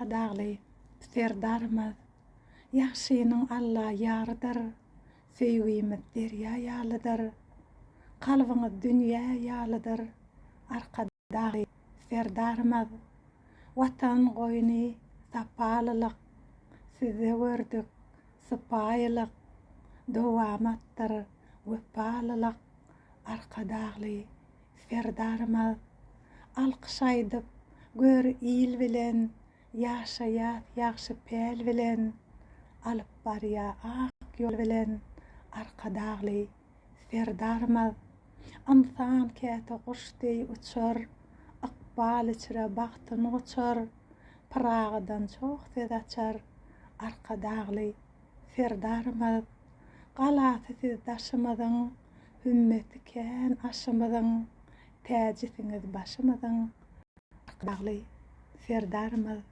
Adagly, serdarmaz, yaxşynyň Allah ýarydyr, söýgimiz derýa ýalydyr, kalbyňyz dünýä ýalydyr, arkadagy serdarmaz, watan goýny sapalylyk, size gördük sypaýylyk, dowamatdyr wepalylyk, arkadagy serdarmaz, alkyş aýdyp gör il bilen, ýaşaýar ýagşy päl bilen, alyp barýar ak ýol bilen, arkadagy serdarmaz, insan käte guşdy uçar, ykbal içire bagtyny uçar, pyragydan çok ses açar, arkadagy serdarmaz, galasy siz daşymyzyň, hümmeti kän aşymyzyň, täjisiňiz başymyzyň, arkadagy serdarmaz.